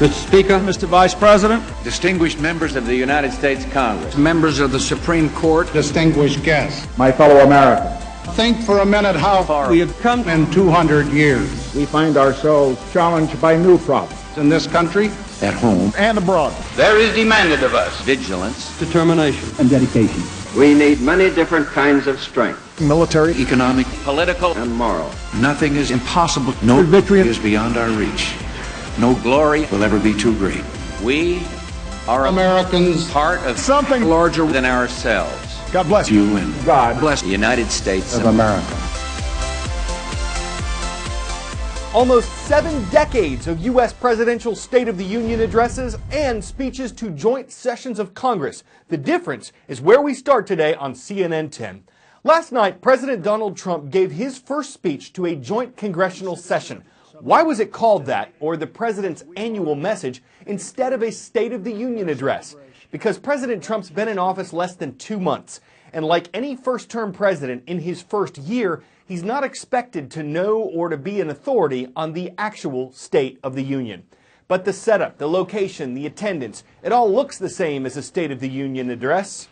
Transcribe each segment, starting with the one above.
Mr. Speaker, Mr. Vice President, distinguished members of the United States Congress, members of the Supreme Court, distinguished guests, my fellow Americans. Think for a minute how far we have come in 200 years. We find ourselves challenged by new problems In this country, at home, and abroad. there is demanded of us vigilance, determination, and dedication. We need many different kinds of strength. Military, economic, political, and moral. Nothing is impossible. No victory is beyond our reach. No glory will ever be too great. We are Americans, part of something larger than ourselves. God bless you and God bless the United States of America. Almost 7 decades of U.S. presidential State of the Union addresses and speeches to joint sessions of Congress. The difference is where we start today on CNN 10. Last night, President Donald Trump gave his first speech to a joint congressional session. Why was it called that, or the president's annual message, instead of a State of the Union address? Because President Trump's been in office less than 2 months. And like any first-term president in his first year, he's not expected to know or to be an authority on the actual State of the Union. But the setup, the location, the attendance, it all looks the same as a State of the Union address.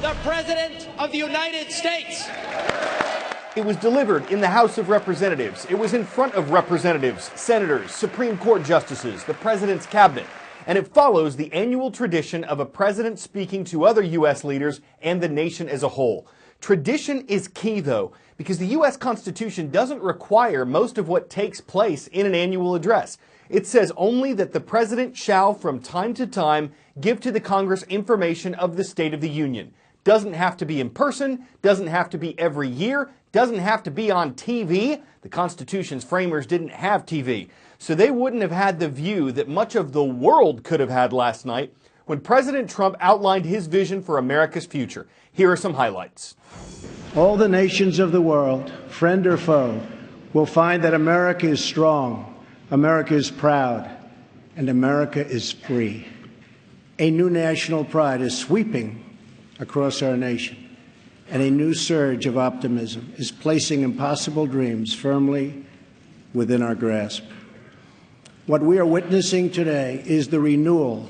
The President of the United States. It was delivered in the House of Representatives. It was in front of representatives, senators, Supreme Court justices, the president's cabinet. And it follows the annual tradition of a president speaking to other U.S. leaders and the nation as a whole. Tradition is key, though, because the U.S. Constitution doesn't require most of what takes place in an annual address. It says only that the president shall, from time to time, give to the Congress information of the State of the Union. Doesn't have to be in person, doesn't have to be every year, doesn't have to be on TV. The Constitution's framers didn't have TV, so they wouldn't have had the view that much of the world could have had last night when President Trump outlined his vision for America's future. Here are some highlights. All the nations of the world, friend or foe, will find that America is strong, America is proud, and America is free. A new national pride is sweeping across our nation, and a new surge of optimism is placing impossible dreams firmly within our grasp. What we are witnessing today is the renewal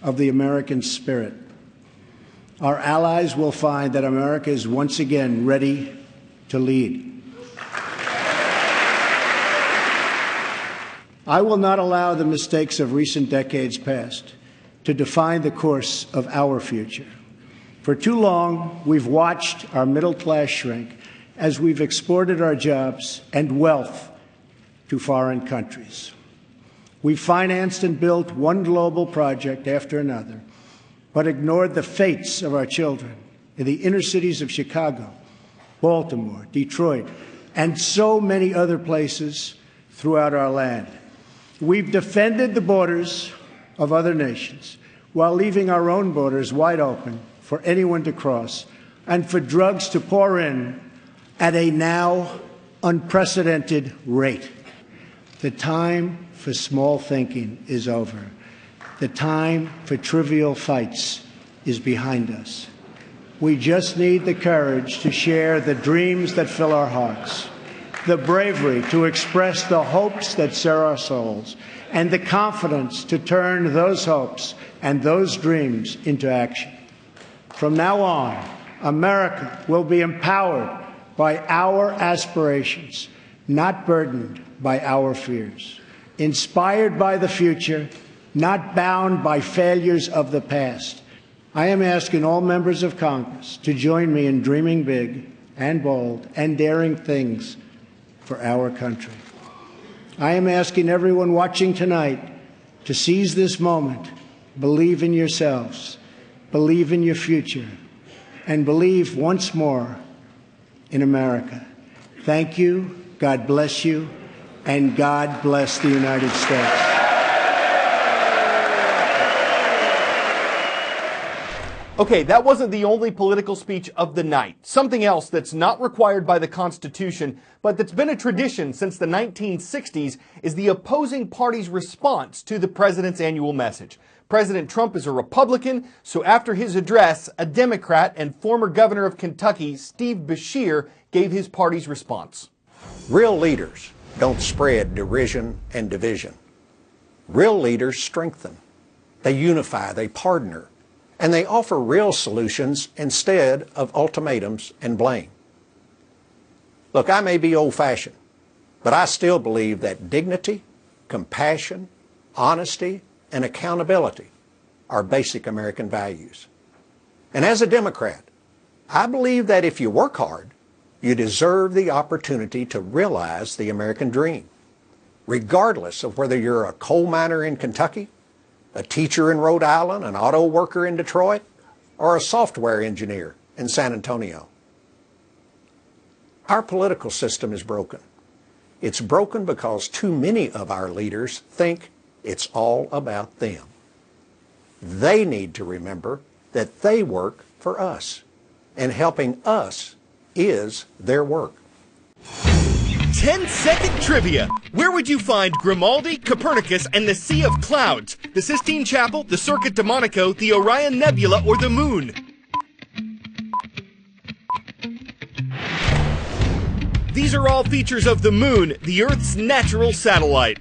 of the American spirit. Our allies will find that America is once again ready to lead. I will not allow the mistakes of recent decades past to define the course of our future. For too long, we've watched our middle class shrink as we've exported our jobs and wealth to foreign countries. We financed and built one global project after another, but ignored the fates of our children in the inner cities of Chicago, Baltimore, Detroit, and so many other places throughout our land. We've defended the borders of other nations while leaving our own borders wide open for anyone to cross and for drugs to pour in at a now unprecedented rate. The time for small thinking is over. The time for trivial fights is behind us. We just need the courage to share the dreams that fill our hearts, the bravery to express the hopes that stir our souls, and the confidence to turn those hopes and those dreams into action. From now on, America will be empowered by our aspirations, not burdened by our fears, inspired by the future, not bound by failures of the past. I am asking all members of Congress to join me in dreaming big and bold and daring things for our country. I am asking everyone watching tonight to seize this moment, believe in yourselves, believe in your future, and believe once more in America. Thank you, God bless you, and God bless the United States. Okay, that wasn't the only political speech of the night. Something else that's not required by the Constitution, but that's been a tradition since the 1960s, is the opposing party's response to the president's annual message. President Trump is a Republican, so after his address, a Democrat and former governor of Kentucky, Steve Beshear, gave his party's response. Real leaders don't spread derision and division. Real leaders strengthen, they unify, they partner, and they offer real solutions instead of ultimatums and blame. Look, I may be old-fashioned, but I still believe that dignity, compassion, honesty, and accountability are basic American values. And as a Democrat, I believe that if you work hard, you deserve the opportunity to realize the American dream, regardless of whether you're a coal miner in Kentucky, a teacher in Rhode Island, an auto worker in Detroit, or a software engineer in San Antonio. Our political system is broken. It's broken because too many of our leaders think it's all about them. They need to remember that they work for us, and helping us is their work. 10-second trivia. Where would you find Grimaldi, Copernicus, and the Sea of Clouds? The Sistine Chapel, the Circuit de Monaco, the Orion Nebula, or the Moon? These are all features of the Moon, the Earth's natural satellite.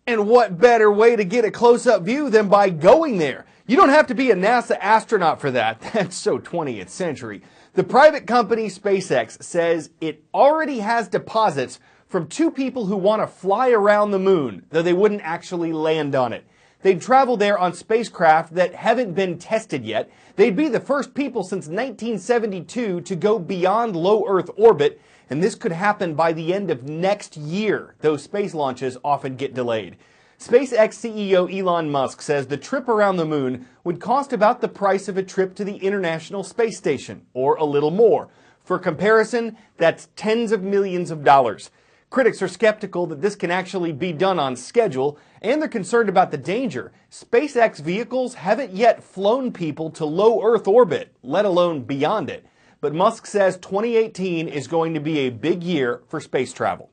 And what better way to get a close-up view than by going there? You don't have to be a NASA astronaut for that. That's so 20th century. The private company SpaceX says it already has deposits from two people who want to fly around the moon, though they wouldn't actually land on it. They'd travel there on spacecraft that haven't been tested yet. They'd be the first people since 1972 to go beyond low Earth orbit, and this could happen by the end of next year, though space launches often get delayed. SpaceX CEO Elon Musk says the trip around the moon would cost about the price of a trip to the International Space Station, or a little more. For comparison, that's tens of millions of dollars. Critics are skeptical that this can actually be done on schedule, and they're concerned about the danger. SpaceX vehicles haven't yet flown people to low Earth orbit, let alone beyond it. But Musk says 2018 is going to be a big year for space travel.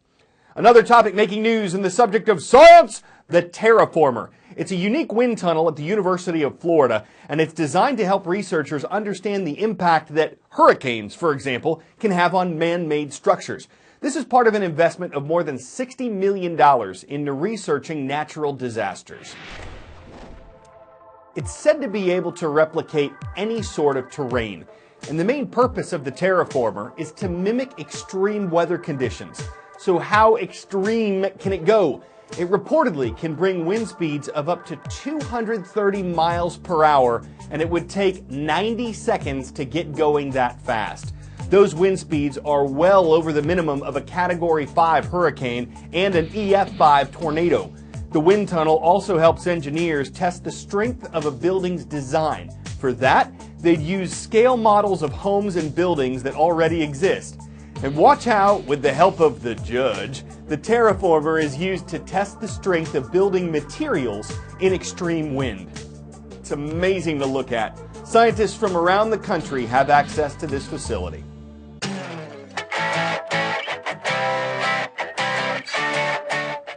Another topic making news in the subject of science, the Terraformer. It's a unique wind tunnel at the University of Florida, and it's designed to help researchers understand the impact that hurricanes, for example, can have on man-made structures. This is part of an investment of more than $60 million into researching natural disasters. It's said to be able to replicate any sort of terrain, and the main purpose of the Terraformer is to mimic extreme weather conditions. So how extreme can it go? It reportedly can bring wind speeds of up to 230 miles per hour, and it would take 90 seconds to get going that fast. Those wind speeds are well over the minimum of a Category 5 hurricane and an EF5 tornado. The wind tunnel also helps engineers test the strength of a building's design. For that, they'd use scale models of homes and buildings that already exist. And watch how, with the help of the judge, the Terraformer is used to test the strength of building materials in extreme wind. It's amazing to look at. Scientists from around the country have access to this facility.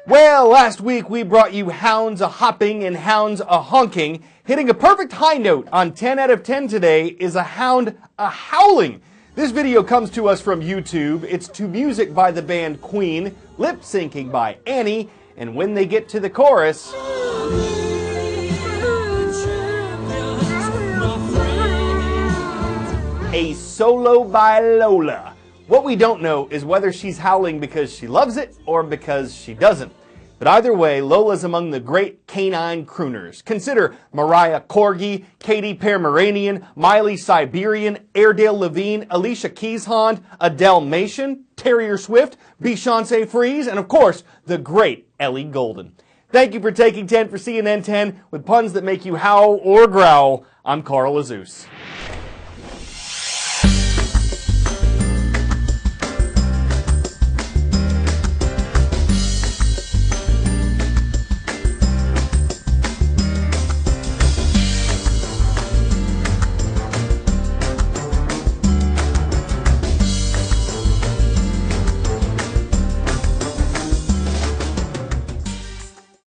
Well, last week we brought you hounds a-hopping and hounds a-honking. Hitting a perfect high note on 10 out of 10 today is a hound a-howling. This video comes to us from YouTube. It's to music by the band Queen, lip-syncing by Annie, and when they get to the chorus, a solo by Lola. What we don't know is whether she's howling because she loves it or because she doesn't. But either way, Lola's among the great canine crooners. Consider Mariah Corgi, Katy Pomeranian, Miley Siberian, Airedale Levine, Alicia Keys-Hond, a Dalmatian, Terrier Swift, Bichon Frise, and of course, the great Ellie Goulding. Thank you for taking 10 for CNN 10 with puns that make you howl or growl. I'm Carl Azuz.